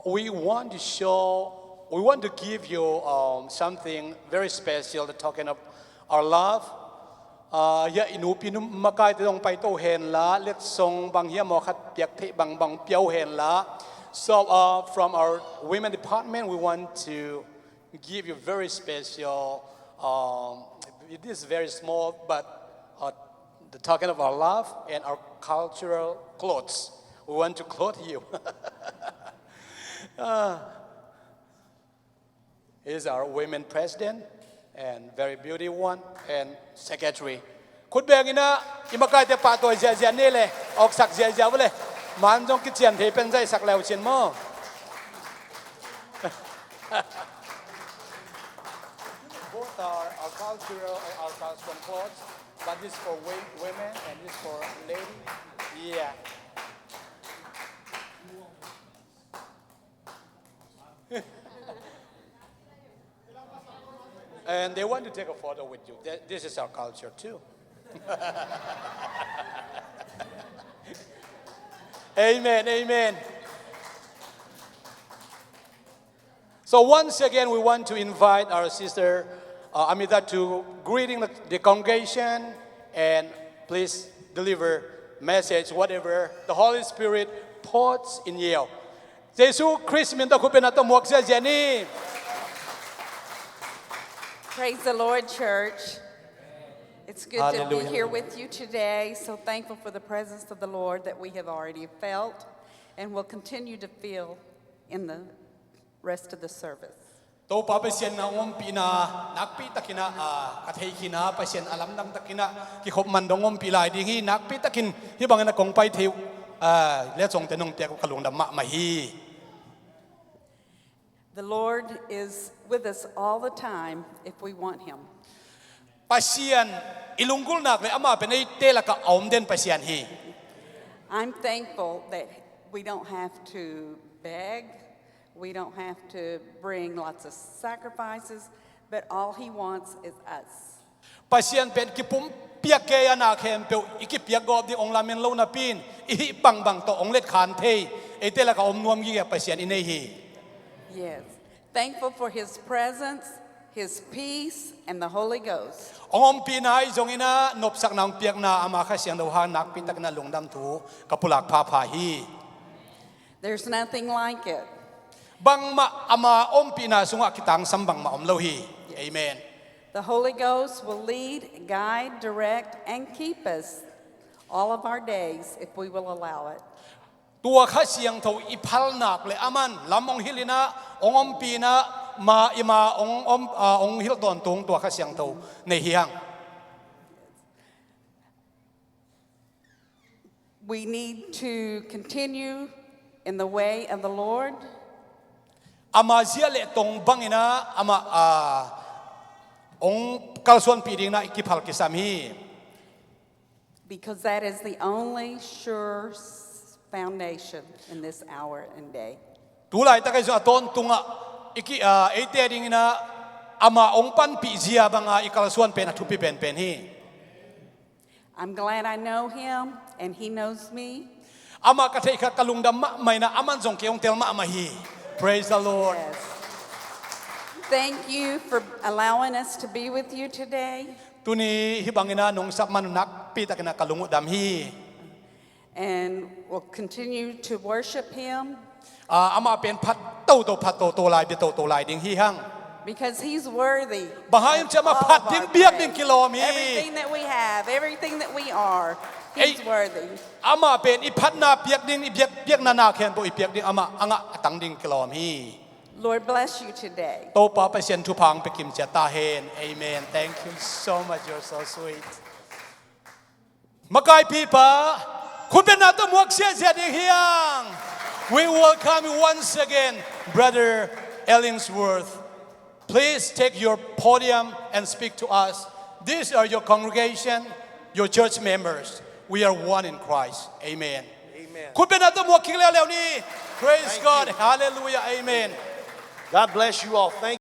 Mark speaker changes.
Speaker 1: We want to give you something very special, the token of our love. Ya inupinum makai tong pai to hen la let song bang hiam mo khat piak the bang piao hen la. So from our women department, we want to give you very special. It is very small, but the token of our love and our cultural clothes. We want to clothe you. He's our women president and very beautiful one and secretary. Could be ina imakai te pa to zia ne le ok sak zia le man jong ki chian the pen zai sak leo chin mo. Both are our cultural clothes, but this for women and this for lady. Yeah. And they want to take a photo with you. This is our culture too. Amen, amen. So once again, we want to invite our sister Amita to greeting the congregation, and please deliver message, whatever the Holy Spirit puts in you. Jesus Christ minta ko pinatumwag siya Jenny.
Speaker 2: Praise the Lord, church. It's good
Speaker 1: Hallelujah.
Speaker 2: to be here with you today. So thankful for the presence of the Lord that we have already felt and will continue to feel in the rest of the service.
Speaker 1: To pa pasien na pina nakpi takina kathei kina pasien alam nang takina ki khop man dongom pilai dingi nakpi takin hi bang na kong pai theu le chong te nong te ko kalung da ma hi.
Speaker 2: The Lord is with us all the time if we want Him.
Speaker 1: Pasien ilunggul nak le ama penai te la ka om den pasien hi.
Speaker 2: I'm thankful that we don't have to beg, we don't have to bring lots of sacrifices, but all He wants is us.
Speaker 1: Pasien pen ki pum piak ke ana khem pe iki piak gob di ong lamen lo na pin I bang to ong let khan thei e te la ka om nuam gi ya pasien inei hi.
Speaker 2: Yes. Thankful for His presence, His peace, and the Holy Ghost.
Speaker 1: Om pinai zongina nop sak nang piak na ama kha siang do ha nak pin tak na lungdam thu kapulak pha pha hi.
Speaker 2: There's nothing like it.
Speaker 1: Bang ma ama om pina sunga kitang sambang ma om lo hi. Amen.
Speaker 2: The Holy Ghost will lead, guide, direct, and keep us all of our days if we will allow it.
Speaker 1: ตัวข้าเสียงทอีพัลนักเลยอามันลำองฮิลินะองอมปีนะมาอิมาองฮิลตอนตุงตัวข้าเสียงทในเฮียง
Speaker 2: We need to continue in the way of the Lord.
Speaker 1: อามาเสียเลตรงบังอินะอามาองกัลส่วนปีดิงนะอิกิพัลกิสามี
Speaker 2: Because that is the only sure foundation in this hour and day.
Speaker 1: ตัวไหลตะไคร้ส่วนต้นตุงอ่ะอิกิเอเตดิงนะอามาองปันปีเสียบังอ่ะอิกัลส่วนเป็นทุบเป็นฮี
Speaker 2: I'm glad I know Him and He knows me.
Speaker 1: อามากระเทยขกลุงดำมะไม่นะอามันส่งเกี่ยวเตลมะมาฮี Praise the Lord.
Speaker 2: Yes. Thank you for allowing us to be with you today.
Speaker 1: ตัวนี้ฮิบังอินะนงสักมนุนักปีตะกินะกลุงดำฮี
Speaker 2: And we'll continue to worship Him.
Speaker 1: อามาเป็นพัดพัดโตลายเบโตลายดิ่งฮีฮัง
Speaker 2: Because He's worthy.
Speaker 1: บางทีจะมาพัดดิ่งเบียกดิ่งกิโลมี
Speaker 2: Everything that we have, everything that we are, He's worthy.
Speaker 1: อามาเป็นอีพัดนาเบียกดิ่งอีเบียกนาแคนโตอีเบียกดิ่งอามาอ่ะตังดิ่งกิโลมี
Speaker 2: Lord bless you today.
Speaker 1: โตป้าไปเซียนทุพังไปกิมเจตาเฮน Amen. Thank you so much. You're so sweet. มากายพี่ป้าคุณเป็นนาตัวมวกเสียดิ่งเฮียง We welcome you once again, Brother Ellingsworth. Please take your podium and speak to us. These are your congregation, your church members. We are one in Christ. Amen.
Speaker 3: Amen.
Speaker 1: คุณเป็นนาตัวมวกคิงแล้วนี่ Praise God. Hallelujah. Amen.
Speaker 3: God bless you all. Thank